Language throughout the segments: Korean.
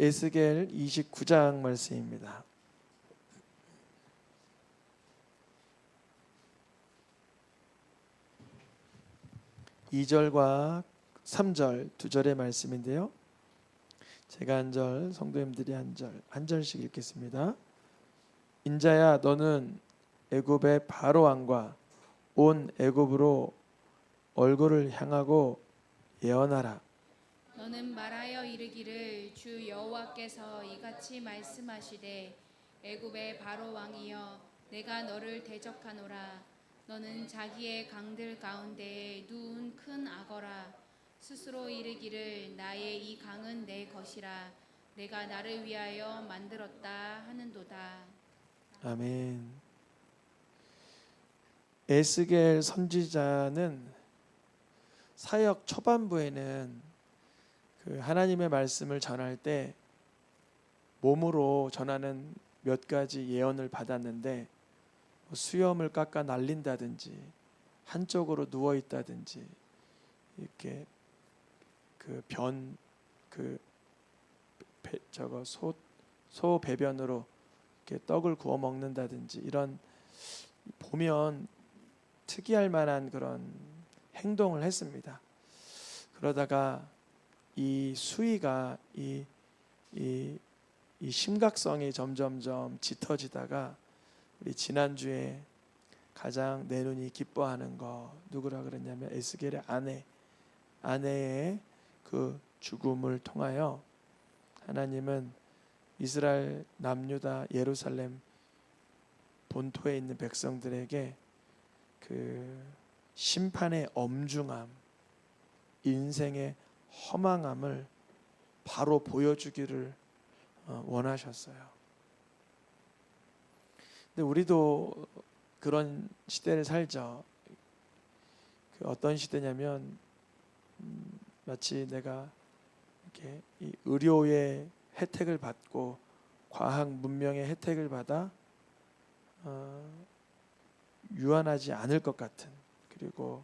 에스겔 29장 말씀입니다. 2절과 3절 두 절의 말씀인데요. 제가 한 절, 성도님들이 한 절씩 읽겠습니다. 인자야, 너는 애굽의 바로 왕과 온 애굽으로 얼굴을 향하고 예언하라. 너는 말하여 이르기를 주 여호와께서 이같이 말씀하시되 애굽의 바로 왕이여 내가 너를 대적하노라. 너는 자기의 강들 가운데에 누운 큰 악어라. 스스로 이르기를 나의 이 강은 내 것이라. 내가 나를 위하여 만들었다 하는도다. 아멘. 에스겔 선지자는 사역 초반부에는 그 하나님의 말씀을 전할 때 몸으로 전하는 몇 가지 예언을 받았는데 수염을 깎아 날린다든지 한쪽으로 누워 있다든지 이렇게 소 배변으로 이렇게 떡을 구워 먹는다든지 이런 보면 특이할 만한 그런 행동을 했습니다. 그러다가 이 수위가 이 심각성이 점점점 짙어지다가 우리 지난주에 가장 내 눈이 기뻐하는 거 누구라 그랬냐면 에스겔의 아내의 그 죽음을 통하여 하나님은 이스라엘 남유다 예루살렘 본토에 있는 백성들에게 그 심판의 엄중함, 인생의 허망함을 바로 보여주기를 원하셨어요. 근데 우리도 그런 시대를 살죠. 어떤 시대냐면 마치 내가 이렇게 이 의료의 혜택을 받고 과학 문명의 혜택을 받아 유한하지 않을 것 같은, 그리고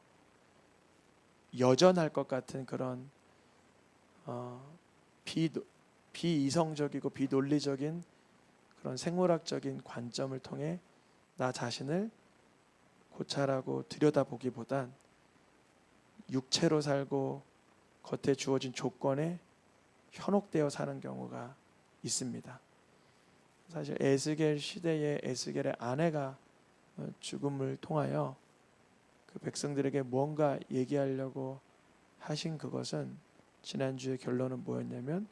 여전할 것 같은 그런 비이성적이고 비논리적인 그런 생물학적인 관점을 통해 나 자신을 고찰하고 들여다보기보단 육체로 살고 겉에 주어진 조건에 현혹되어 사는 경우가 있습니다. 사실 에스겔 시대의 에스겔의 아내가 죽음을 통하여 그 백성들에게 뭔가 얘기하려고 하신 그것은 지난주의 결론은 뭐였냐면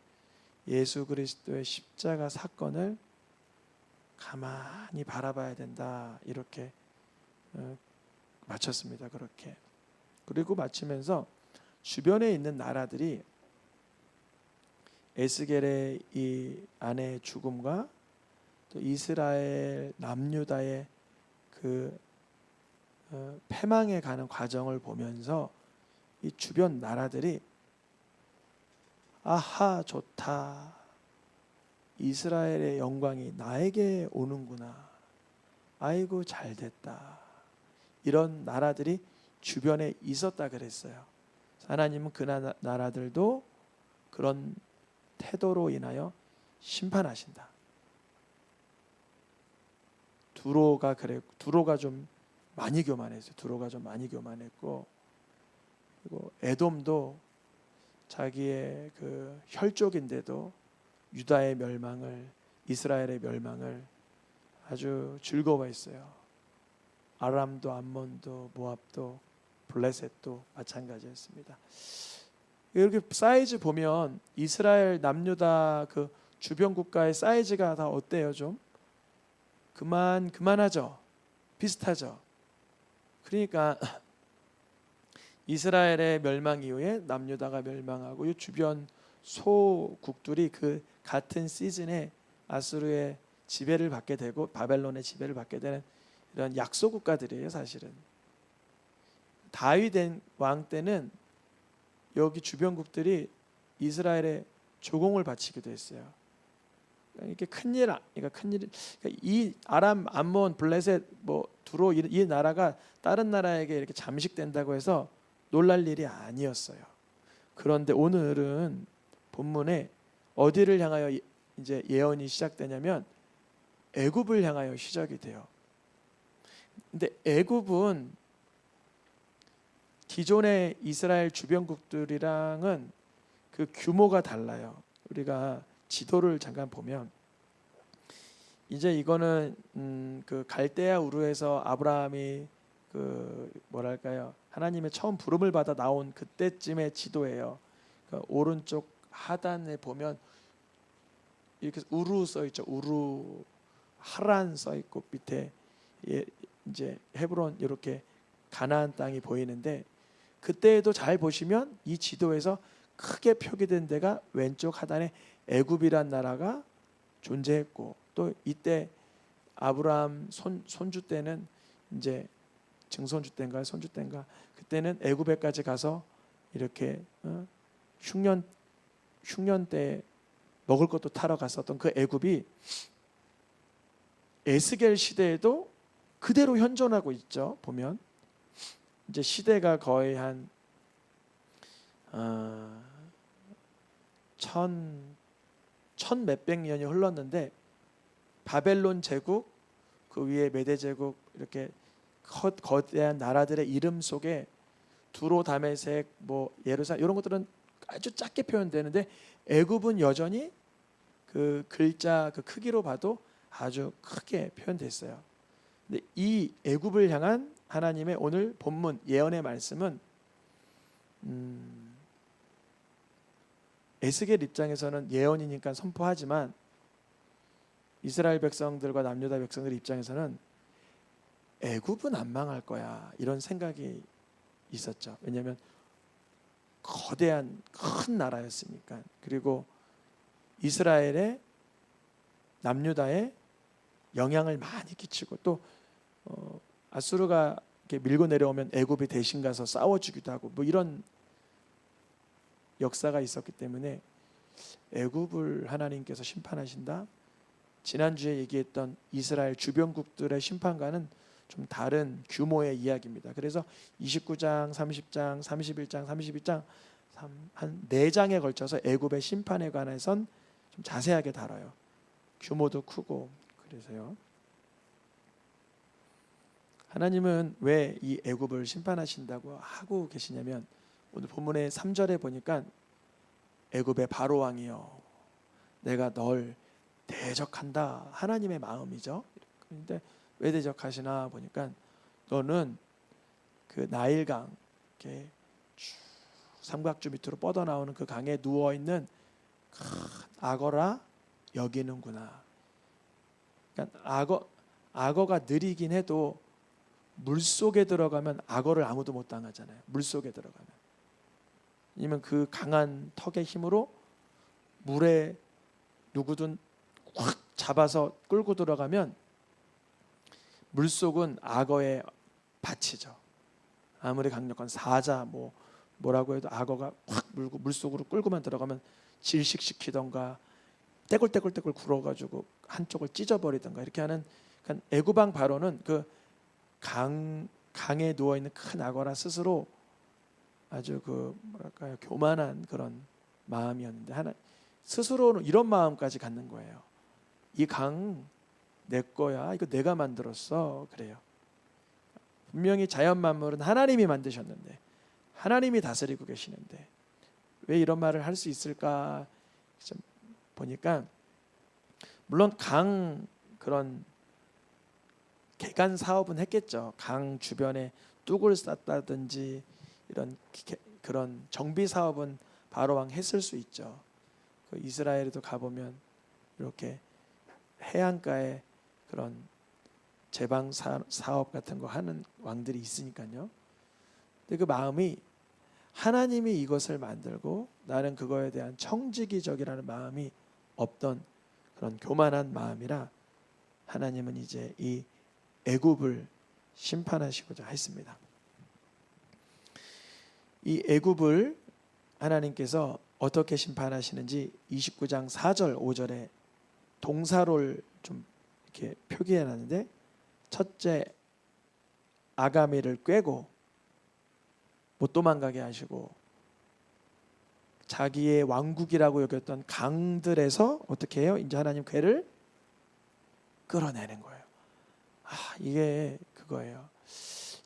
예수 그리스도의 십자가 사건을 가만히 바라봐야 된다, 이렇게 마쳤습니다. 그렇게. 그리고 마치면서 주변에 있는 나라들이 에스겔의 이 아내의 죽음과 또 이스라엘 남유다의 그 패망에 가는 과정을 보면서 이 주변 나라들이 아하, 좋다, 이스라엘의 영광이 나에게 오는구나, 아이고 잘됐다, 이런 나라들이 주변에 있었다 그랬어요. 하나님은 그 나라들도 그런 태도로 인하여 심판하신다. 두로가 좀 많이 교만했어요. 두로가 좀 많이 교만했고, 그리고 에돔도 자기의 그 혈족인데도 유다의 멸망을, 이스라엘의 멸망을 아주 즐거워했어요. 아람도, 암몬도, 모압도, 블레셋도 마찬가지였습니다. 이렇게 사이즈 보면 이스라엘 남유다 그 주변 국가의 사이즈가 다 어때요? 좀 그만하죠. 비슷하죠. 그러니까 이스라엘의 멸망 이후에 남유다가 멸망하고 이 주변 소국들이 그 같은 시즌에 아수르의 지배를 받게 되고 바벨론의 지배를 받게 되는 이런 약소 국가들이에요. 사실은 다윗 왕 때는 여기 주변국들이 이스라엘에 조공을 바치기도 했어요. 이렇게 그러니까 이 아람, 암몬, 블레셋, 두로 이 나라가 다른 나라에게 이렇게 잠식된다고 해서 놀랄 일이 아니었어요. 그런데 오늘은 본문에 어디를 향하여 이제 예언이 시작되냐면 애굽을 향하여 시작이 돼요. 근데 애굽은 기존의 이스라엘 주변국들이랑은 그 규모가 달라요. 우리가 지도를 잠깐 보면 이제 이거는 그 갈대아 우르에서 아브라함이 그 뭐랄까요, 하나님의 처음 부름을 받아 나온 그때쯤의 지도예요. 그 오른쪽 하단에 보면 이렇게 우루 써 있죠. 우루, 하란 써 있고 밑에 이제 헤브론 이렇게 가나안 땅이 보이는데, 그때에도 잘 보시면 이 지도에서 크게 표기된 데가 왼쪽 하단에 애굽이란 나라가 존재했고, 또 이때 아브라함 손주 때는 이제 증손주 때인가 손주 때인가 그때는 애굽에까지 가서 이렇게 흉년 때 먹을 것도 타러 갔었던 그 애굽이 에스겔 시대에도 그대로 현존하고 있죠. 보면 이제 시대가 거의 한 천 몇백 년이 흘렀는데 바벨론 제국 그 위에 메대 제국 이렇게 거대한 나라들의 이름 속에 두로 다메섹 뭐 예루살렘 이런 것들은 아주 작게 표현되는데 애굽은 여전히 그 글자 그 크기로 봐도 아주 크게 표현됐어요. 근데 이 애굽을 향한 하나님의 오늘 본문 예언의 말씀은 에스겔 입장에서는 예언이니까 선포하지만 이스라엘 백성들과 남유다 백성들 입장에서는 애굽은 안 망할 거야 이런 생각이 있었죠. 왜냐하면 거대한 큰 나라였으니까. 그리고 이스라엘의 남유다에 영향을 많이 끼치고 또 아수르가 이렇게 밀고 내려오면 애굽이 대신 가서 싸워주기도 하고 뭐 이런 역사가 있었기 때문에 애굽을 하나님께서 심판하신다. 지난주에 얘기했던 이스라엘 주변국들의 심판과는 좀 다른 규모의 이야기입니다. 그래서 29장, 30장, 31장, 32장 한 4장에 걸쳐서 애굽의 심판에 관해선 좀 자세하게 다뤄요. 규모도 크고. 그래서요. 하나님은 왜 이 애굽을 심판하신다고 하고 계시냐면 오늘 본문의 3절에 보니까 애굽의 바로 왕이여 내가 널 대적한다. 하나님의 마음이죠. 그런데 왜 대적하시나 보니까 너는 그 나일강 이렇게 삼각주 밑으로 뻗어나오는 그 강에 누워있는 큰 악어라 여기는구나. 그러니까 악어가 느리긴 해도 물속에 들어가면 악어를 아무도 못 당하잖아요. 물속에 들어가면. 아니면 그 강한 턱의 힘으로 물에 누구든 확 잡아서 끌고 들어가면 물속은 악어의 밭이죠. 아무리 강력한 사자 뭐라고 해도 악어가 확 물고 물속으로 끌고만 들어가면 질식시키던가 떼굴떼굴떼굴 굴어가지고 한쪽을 찢어버리던가 이렇게 하는. 그러니까 애굽왕 바로는 그 강에 누워 있는 큰 악어라 스스로 아주 그 뭐랄까요 교만한 그런 마음이었는데 스스로는 이런 마음까지 갖는 거예요. 이 강 내 거야. 이거 내가 만들었어. 그래요. 분명히 자연 만물은 하나님이 만드셨는데 하나님이 다스리고 계시는데 왜 이런 말을 할 수 있을까 보니까 물론 강 그런 개간 사업은 했겠죠. 강 주변에 뚝을 쌌다든지 이런 그런 정비 사업은 바로왕 했을 수 있죠. 그 이스라엘에도 가보면 이렇게 해안가에 그런 제방 사업 같은 거 하는 왕들이 있으니까요. 근데 그 마음이 하나님이 이것을 만들고 나는 그거에 대한 청지기적이라는 마음이 없던 그런 교만한 마음이라 하나님은 이제 이 애굽을 심판하시고자 했습니다. 이 애굽을 하나님께서 어떻게 심판하시는지 29장 4절 5절에 동사를 좀 이렇게 표기해 놨는데 첫째 아가미를 꿰고 못 도망가게 하시고 자기의 왕국이라고 여겼던 강들에서 어떻게 해요? 이제 하나님 괴를 끌어내는 거예요. 이게 그거예요.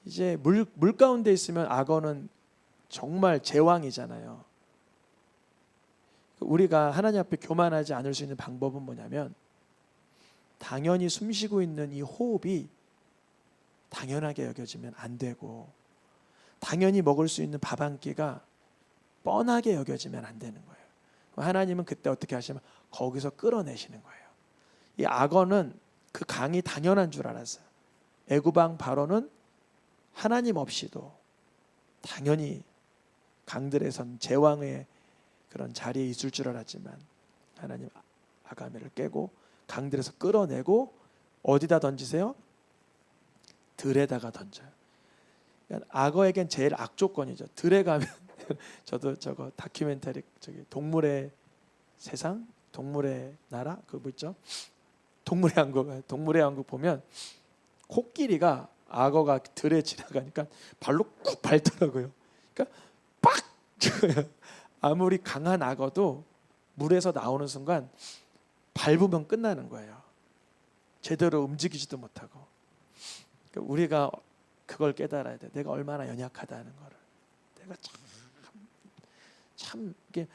이제 물 가운데 있으면 악어는 정말 제왕이잖아요. 우리가 하나님 앞에 교만하지 않을 수 있는 방법은 뭐냐면, 당연히 숨쉬고 있는 이 호흡이 당연하게 여겨지면 안 되고, 당연히 먹을 수 있는 밥 한 끼가 뻔하게 여겨지면 안 되는 거예요. 하나님은 그때 어떻게 하시면 거기서 끌어내시는 거예요. 이 악어는 그 강이 당연한 줄 알았어요. 애굽왕 바로는 하나님 없이도 당연히 강들에선 제왕의 그런 자리에 있을 줄 알았지만, 하나님 아가메를 깨고 강들에서 끌어내고 어디다 던지세요? 들에다가 던져요. 그러니까 악어에겐 제일 악조건이죠. 들에 가면 저도 저거 다큐멘터리, 저기 동물의 세상, 동물의 나라, 그거 뭐 있죠? 동물의 왕국 보면 코끼리가 악어가 들에 지나가니까 발로 꾹 밟더라고요. 그러니까 빡! 아무리 강한 악어도 물에서 나오는 순간 밟으면 끝나는 거예요. 제대로 움직이지도 못하고. 그러니까 우리가 그걸 깨달아야 돼. 내가 얼마나 연약하다는 거를. 내가 참 이게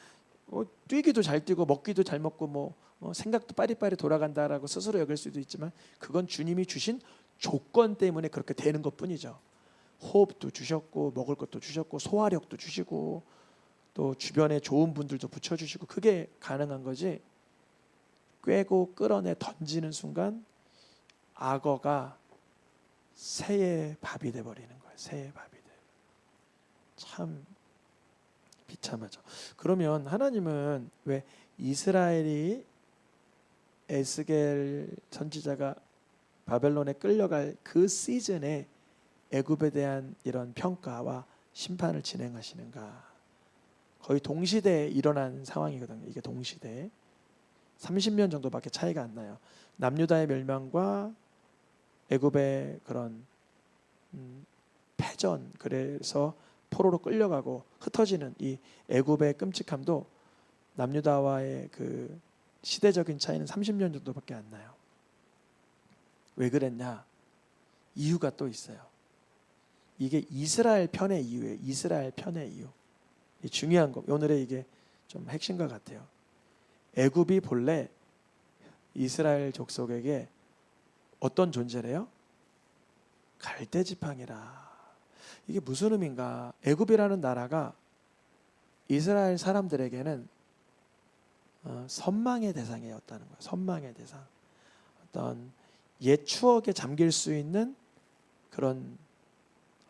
뛰기도 잘 뛰고 먹기도 잘 먹고 뭐 생각도 빠리빠리 돌아간다라고 스스로 여길 수도 있지만, 그건 주님이 주신 조건 때문에 그렇게 되는 것뿐이죠. 호흡도 주셨고 먹을 것도 주셨고 소화력도 주시고 또 주변에 좋은 분들도 붙여주시고, 그게 가능한 거지. 꿰고 끌어내 던지는 순간 악어가 새의 밥이 돼버리는 거예요. 새의 밥이 돼. 참 비참하죠. 그러면 하나님은 왜 이스라엘이 에스겔 선지자가 바벨론에 끌려갈 그 시즌에 애굽에 대한 이런 평가와 심판을 진행하시는가? 거의 동시대에 일어난 상황이거든요. 이게 동시대에 30년 정도밖에 차이가 안 나요. 남유다의 멸망과 애굽의 그런 패전, 그래서 포로로 끌려가고 흩어지는 이 애굽의 끔찍함도 남유다와의 그 시대적인 차이는 30년 정도밖에 안 나요. 왜 그랬냐? 이유가 또 있어요. 이게 이스라엘 편의 이유예요. 이스라엘 편의 이유. 중요한 거. 오늘의 이게 좀 핵심과 같아요. 애굽이 본래 이스라엘 족속에게 어떤 존재래요? 갈대 지팡이라. 이게 무슨 의미인가? 애굽이라는 나라가 이스라엘 사람들에게는 선망의 대상이었다는 거예요. 선망의 대상. 어떤 옛 추억에 잠길 수 있는 그런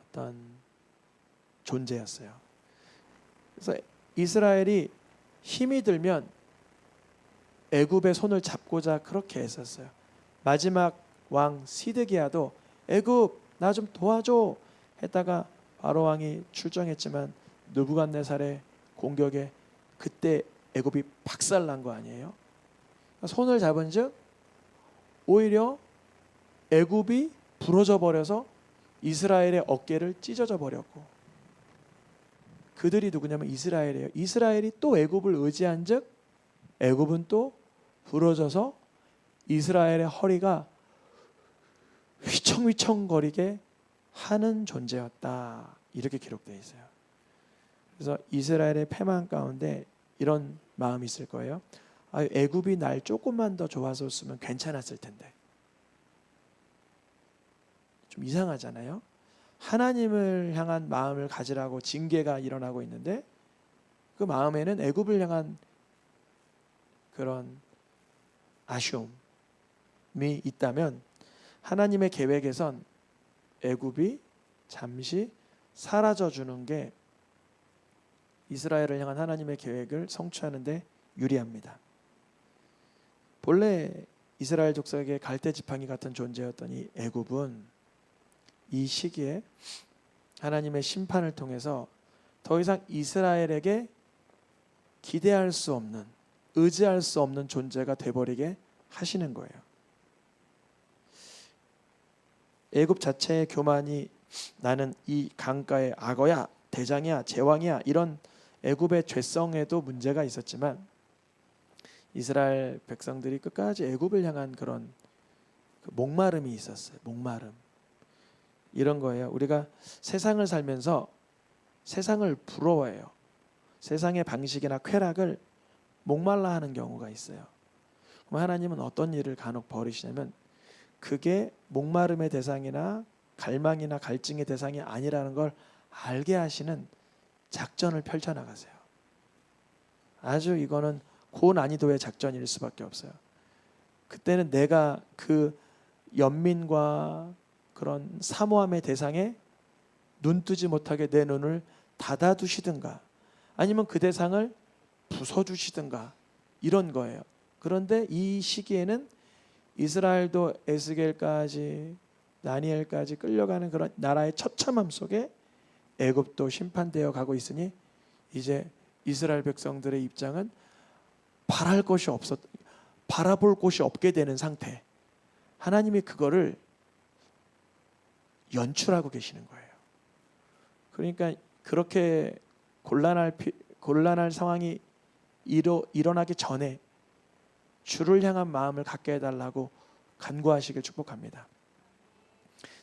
어떤 존재였어요. 그래서 이스라엘이 힘이 들면 애굽의 손을 잡고자 그렇게 했었어요. 마지막 왕 시드기야도 애굽 나 좀 도와줘 했다가 바로 왕이 출정했지만 느부갓네살의 공격에 그때 애굽이 박살난 거 아니에요? 손을 잡은즉 오히려 애굽이 부러져 버려서 이스라엘의 어깨를 찢어져 버렸고, 그들이 누구냐면 이스라엘이에요. 이스라엘이 또 애굽을 의지한즉 애굽은 또 부러져서 이스라엘의 허리가 휘청휘청거리게 하는 존재였다. 이렇게 기록되어 있어요. 그래서 이스라엘의 패망 가운데 이런 마음이 있을 거예요. 애굽이 날 조금만 더 좋아졌으면 괜찮았을 텐데. 좀 이상하잖아요. 하나님을 향한 마음을 가지라고 징계가 일어나고 있는데 그 마음에는 애굽을 향한 그런 아쉬움이 있다면, 하나님의 계획에선 애굽이 잠시 사라져 주는 게 이스라엘을 향한 하나님의 계획을 성취하는 데 유리합니다. 본래 이스라엘 족속에게 갈대 지팡이 같은 존재였던 이 애굽은 이 시기에 하나님의 심판을 통해서 더 이상 이스라엘에게 기대할 수 없는, 의지할 수 없는 존재가 되어버리게 하시는 거예요. 애굽 자체의 교만이 나는 이 강가의 악어야, 대장이야, 제왕이야, 이런 애굽의 죄성에도 문제가 있었지만 이스라엘 백성들이 끝까지 애굽을 향한 그런 그 목마름이 있었어요. 목마름. 이런 거예요. 우리가 세상을 살면서 세상을 부러워해요. 세상의 방식이나 쾌락을 목말라 하는 경우가 있어요. 그럼 하나님은 어떤 일을 간혹 벌이시냐면 그게 목마름의 대상이나 갈망이나 갈증의 대상이 아니라는 걸 알게 하시는 작전을 펼쳐나가세요. 아주 이거는 고난이도의 작전일 수밖에 없어요. 그때는 내가 그 연민과 그런 사모함의 대상에 눈뜨지 못하게 내 눈을 닫아두시든가 아니면 그 대상을 부숴주시든가 이런 거예요. 그런데 이 시기에는 이스라엘도 에스겔까지 다니엘까지 끌려가는 그런 나라의 처참함 속에 애굽도 심판되어 가고 있으니 이제 이스라엘 백성들의 입장은 바라볼 곳이 없게 되는 상태. 하나님이 그거를 연출하고 계시는 거예요. 그러니까 그렇게 곤란할 상황이 일어나기 전에 주를 향한 마음을 갖게 해달라고 간구하시길 축복합니다.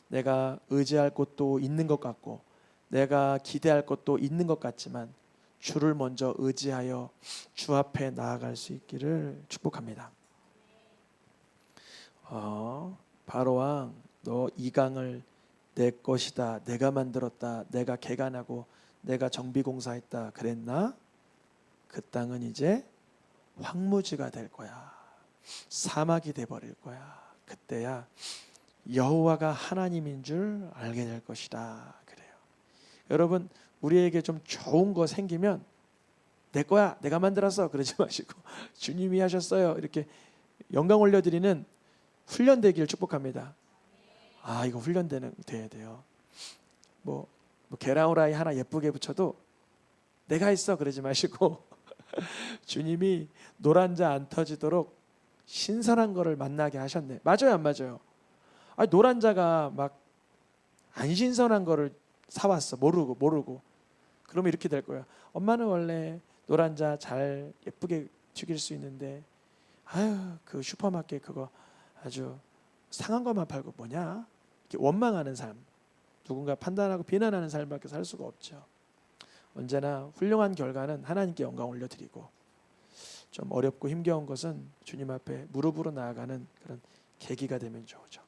내가 의지할 곳도 있는 것 같고 내가 기대할 것도 있는 것 같지만 주를 먼저 의지하여 주 앞에 나아갈 수 있기를 축복합니다. 바로왕, 너 이 강을 내 것이다, 내가 만들었다, 내가 개간하고 내가 정비공사했다 그랬나? 그 땅은 이제 황무지가 될 거야. 사막이 돼버릴 거야. 그때야 여호와가 하나님인 줄 알게 될 것이다. 그래요. 여러분, 우리에게 좀 좋은 거 생기면 내 거야, 내가 만들었어 그러지 마시고 주님이 하셨어요 이렇게 영광 올려드리는 훈련 되기를 축복합니다. 이거 돼야 돼요. 뭐 계라우라이 하나 예쁘게 붙여도 내가 했어 그러지 마시고 주님이 노란자 안 터지도록 신선한 거를 만나게 하셨네. 맞아요, 안 맞아요? 노란자가 막 안 신선한 거를 사왔어. 모르고. 그러면 이렇게 될 거야. 엄마는 원래 노란자 잘 예쁘게 죽일 수 있는데 그 슈퍼마켓 그거 아주 상한 것만 팔고 뭐냐? 이렇게 원망하는 삶, 누군가 판단하고 비난하는 삶밖에 살 수가 없죠. 언제나 훌륭한 결과는 하나님께 영광 올려드리고 좀 어렵고 힘겨운 것은 주님 앞에 무릎으로 나아가는 그런 계기가 되면 좋죠.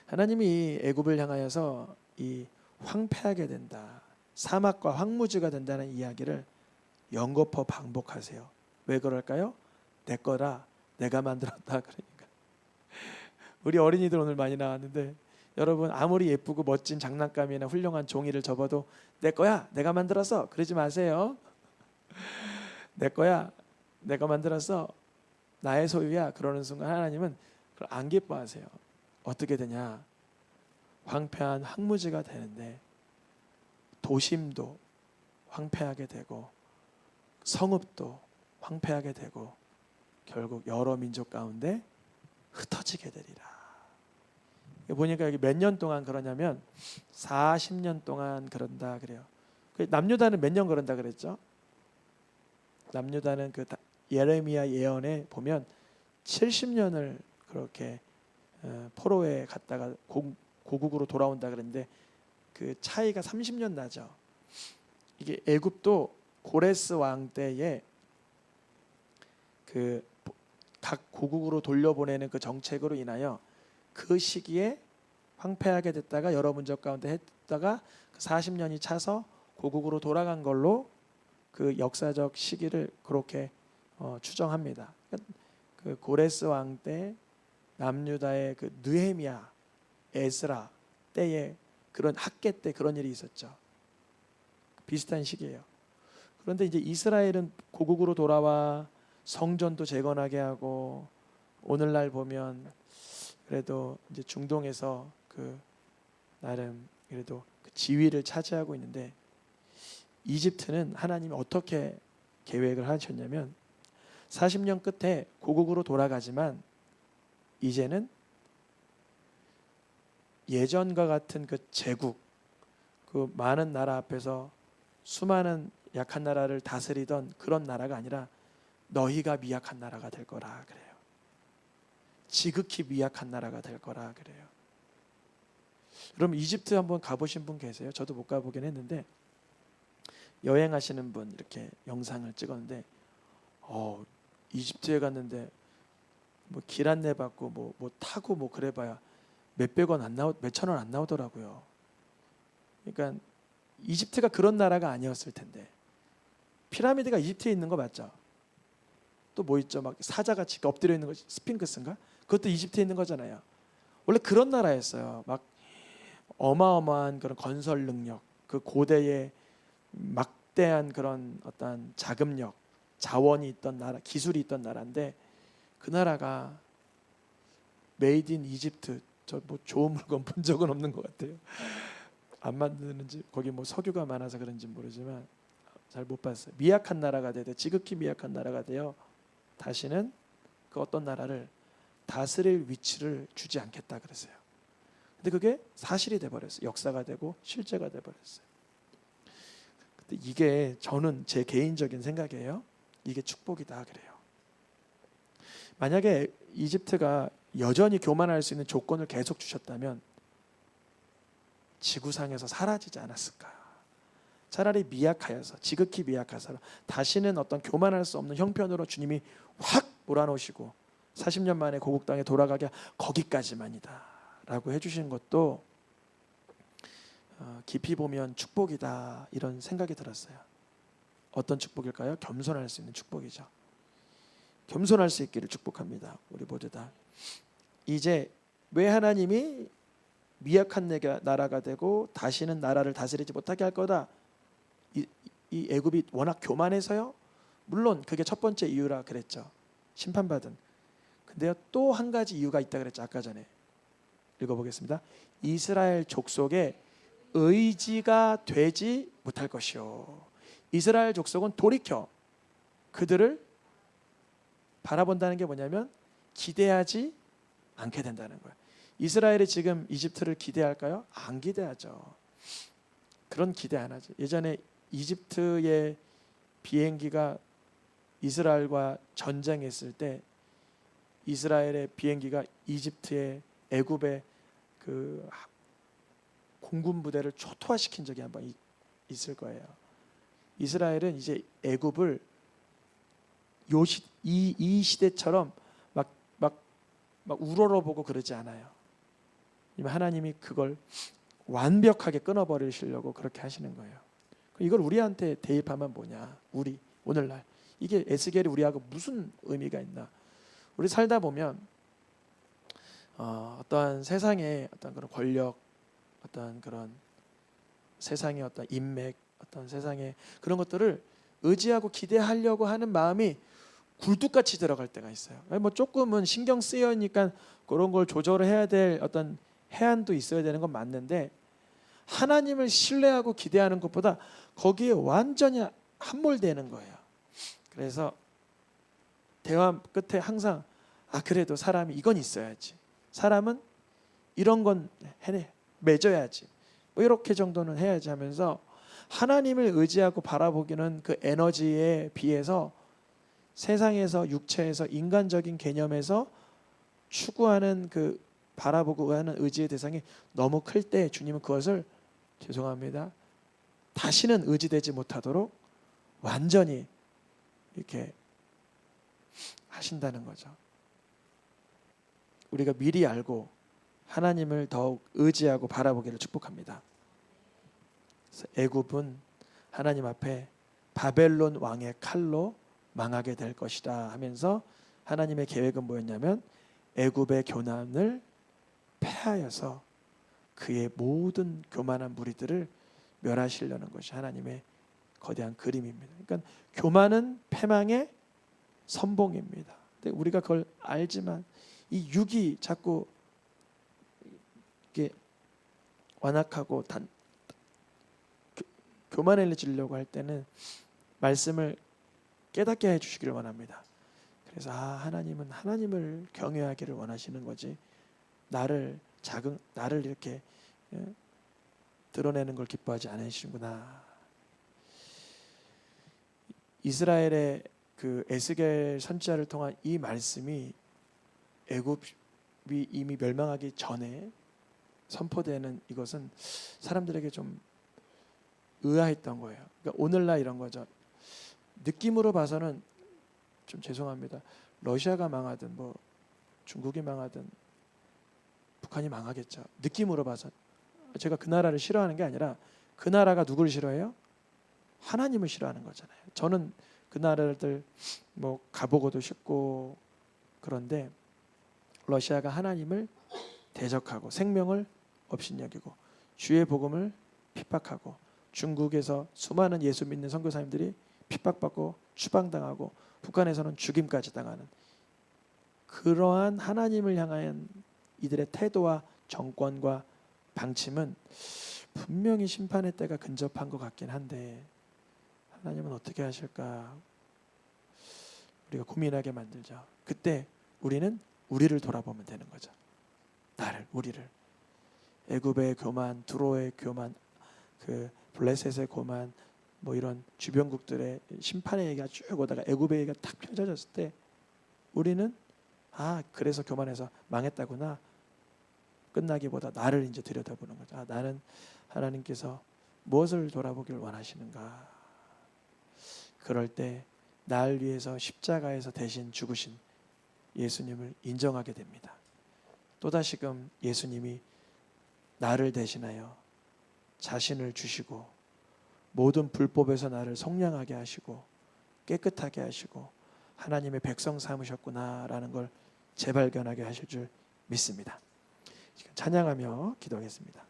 하나님이 애굽을 향하여서 이 황폐하게 된다, 사막과 황무지가 된다는 이야기를 연거푸 반복하세요. 왜 그럴까요? 내 거라, 내가 만들었다. 그러니까 우리 어린이들 오늘 많이 나왔는데 여러분 아무리 예쁘고 멋진 장난감이나 훌륭한 종이를 접어도 내 거야, 내가 만들었어 그러지 마세요. 내 거야, 내가 만들었어, 나의 소유야 그러는 순간 하나님은 그걸 안 기뻐하세요. 어떻게 되냐? 황폐한 황무지가 되는데 도심도 황폐하게 되고 성읍도 황폐하게 되고 결국 여러 민족 가운데 흩어지게 되리라. 보니까 여기 몇 년 동안 그러냐면 40년 동안 그런다 그래요. 남유다는 몇 년 그런다 그랬죠? 남유다는 그 예레미야 예언에 보면 70년을 그렇게 포로에 갔다가 고국으로 돌아온다 그랬는데 그 차이가 30년 나죠. 이게 애굽도 고레스 왕 때에 그 각 고국으로 돌려보내는 그 정책으로 인하여 그 시기에 황폐하게 됐다가 여러 문적 가운데 했다가 그 40년이 차서 고국으로 돌아간 걸로 그 역사적 시기를 그렇게 추정합니다. 그 고레스 왕 때 남유다의 그 느헤미야, 에스라 때에 그런 학계 때 그런 일이 있었죠. 비슷한 시기예요. 그런데 이제 이스라엘은 고국으로 돌아와 성전도 재건하게 하고 오늘날 보면 그래도 이제 중동에서 그 나름 그래도 그 지위를 차지하고 있는데 이집트는 하나님이 어떻게 계획을 하셨냐면 40년 끝에 고국으로 돌아가지만 이제는 예전과 같은 그 제국, 그 많은 나라 앞에서 수많은 약한 나라를 다스리던 그런 나라가 아니라 너희가 미약한 나라가 될 거라 그래요. 지극히 미약한 나라가 될 거라 그래요. 그럼 이집트 한번 가보신 분 계세요? 저도 못 가보긴 했는데 여행하시는 분 이렇게 영상을 찍었는데 이집트에 갔는데 뭐 길 안내 받고 뭐 타고 뭐 그래봐야 몇백 원 안 몇천 원 안 나오더라고요. 그러니까 이집트가 그런 나라가 아니었을 텐데. 피라미드가 이집트에 있는 거 맞죠? 또 뭐 있죠? 막 사자같이 엎드려 있는 거 스핑크스인가? 그것도 이집트에 있는 거잖아요. 원래 그런 나라였어요. 막 어마어마한 그런 건설 능력, 그 고대의 막대한 그런 어떤 자금력, 자원이 있던 나라, 기술이 있던 나라인데 그 나라가 메이드 인 이집트, 저 뭐 좋은 물건 본 적은 없는 것 같아요. 안 만드는지 거기 뭐 석유가 많아서 그런지 모르지만 잘 못 봤어요. 미약한 나라가 되되 지극히 미약한 나라가 되어 다시는 그 어떤 나라를 다스릴 위치를 주지 않겠다 그랬어요. 근데 그게 사실이 돼버렸어요. 역사가 되고 실제가 돼버렸어요. 근데 이게 저는 제 개인적인 생각이에요. 이게 축복이다 그래요. 만약에 이집트가 여전히 교만할 수 있는 조건을 계속 주셨다면 지구상에서 사라지지 않았을까. 차라리 미약하여서 지극히 미약하여서 다시는 어떤 교만할 수 없는 형편으로 주님이 확 몰아넣으시고 40년 만에 고국 땅에 돌아가게 거기까지만이다 라고 해주신 것도 깊이 보면 축복이다 이런 생각이 들었어요. 어떤 축복일까요? 겸손할 수 있는 축복이죠. 겸손할 수 있기를 축복합니다. 우리 모두 다. 이제 왜 하나님이 미약한 나라가 되고 다시는 나라를 다스리지 못하게 할 거다. 이 애굽이 워낙 교만해서요. 물론 그게 첫 번째 이유라 그랬죠. 심판받은. 근데요 또 한 가지 이유가 있다 그랬죠. 아까 전에 읽어보겠습니다. 이스라엘 족속의 의지가 되지 못할 것이요. 이스라엘 족속은 돌이켜 그들을 바라본다는 게 뭐냐면 기대하지 않게 된다는 거예요. 이스라엘이 지금 이집트를 기대할까요? 안 기대하죠. 그런 기대 안 하죠. 예전에 이집트의 비행기가 이스라엘과 전쟁했을 때 이스라엘의 비행기가 이집트의 애굽의 그 공군 부대를 초토화시킨 적이 한번 있을 거예요. 이스라엘은 이제 애굽을 이 시대처럼 막 우러러보고 그러지 않아요. 하나님이 그걸 완벽하게 끊어버리시려고 그렇게 하시는 거예요. 이걸 우리한테 대입하면 뭐냐? 우리 오늘날 이게 에스겔이 우리하고 무슨 의미가 있나? 우리 살다 보면 어떠한 세상의 어떤 그런 권력, 어떤 그런 세상의 어떤 인맥, 어떤 세상의 그런 것들을 의지하고 기대하려고 하는 마음이 굴뚝같이 들어갈 때가 있어요. 뭐 조금은 신경 쓰여니까 그런 걸 조절을 해야 될 어떤 해안도 있어야 되는 건 맞는데 하나님을 신뢰하고 기대하는 것보다 거기에 완전히 함몰되는 거예요. 그래서 대화 끝에 항상 그래도 사람이 이건 있어야지. 사람은 이런 건 맺어야지. 뭐 이렇게 정도는 해야지 하면서 하나님을 의지하고 바라보기는 그 에너지에 비해서 세상에서 육체에서 인간적인 개념에서 추구하는 그 바라보고 하는 의지의 대상이 너무 클 때 주님은 그것을 죄송합니다. 다시는 의지되지 못하도록 완전히 이렇게 하신다는 거죠. 우리가 미리 알고 하나님을 더욱 의지하고 바라보기를 축복합니다. 애굽은 하나님 앞에 바벨론 왕의 칼로 망하게 될 것이다 하면서 하나님의 계획은 뭐였냐면 애굽의 교만을 패하여서 그의 모든 교만한 무리들을 멸하시려는 것이 하나님의 거대한 그림입니다. 그러니까 교만은 패망의 선봉입니다. 근데 우리가 그걸 알지만 이 육이 자꾸 이게 완악하고 교만해지려고 할 때는 말씀을 깨닫게 해주시기를 원합니다. 그래서 하나님은 하나님을 경외하기를 원하시는 거지 나를 이렇게 드러내는 걸 기뻐하지 않으시는구나. 이스라엘의 그 에스겔 선지자를 통한 이 말씀이 애굽이 이미 멸망하기 전에 선포되는 이것은 사람들에게 좀 의아했던 거예요. 그러니까 오늘날 이런 거죠. 느낌으로 봐서는 좀 죄송합니다. 러시아가 망하든 뭐 중국이 망하든 북한이 망하겠죠. 느낌으로 봐서. 제가 그 나라를 싫어하는 게 아니라 그 나라가 누구를 싫어해요? 하나님을 싫어하는 거잖아요. 저는 그 나라들 뭐 가보고도 싶고 그런데 러시아가 하나님을 대적하고 생명을 업신여기고 주의 복음을 핍박하고 중국에서 수많은 예수 믿는 선교사님들이 핍박받고 추방당하고 북한에서는 죽임까지 당하는 그러한 하나님을 향한 이들의 태도와 정권과 방침은 분명히 심판의 때가 근접한 것 같긴 한데 하나님은 어떻게 하실까 우리가 고민하게 만들죠. 그때 우리는 우리를 돌아보면 되는 거죠. 나를, 우리를. 애굽의 교만, 두로의 교만, 그 블레셋의 교만, 뭐 이런 주변국들의 심판의 얘기가 쭉 오다가 애굽의 얘기가 탁 펼쳐졌을 때 우리는 그래서 교만해서 망했다구나 끝나기보다 나를 이제 들여다보는 거죠. 나는 하나님께서 무엇을 돌아보길 원하시는가. 그럴 때 날 위해서 십자가에서 대신 죽으신 예수님을 인정하게 됩니다. 또다시금 예수님이 나를 대신하여 자신을 주시고 모든 불법에서 나를 속량하게 하시고 깨끗하게 하시고 하나님의 백성 삼으셨구나라는 걸 재발견하게 하실 줄 믿습니다. 찬양하며 기도하겠습니다.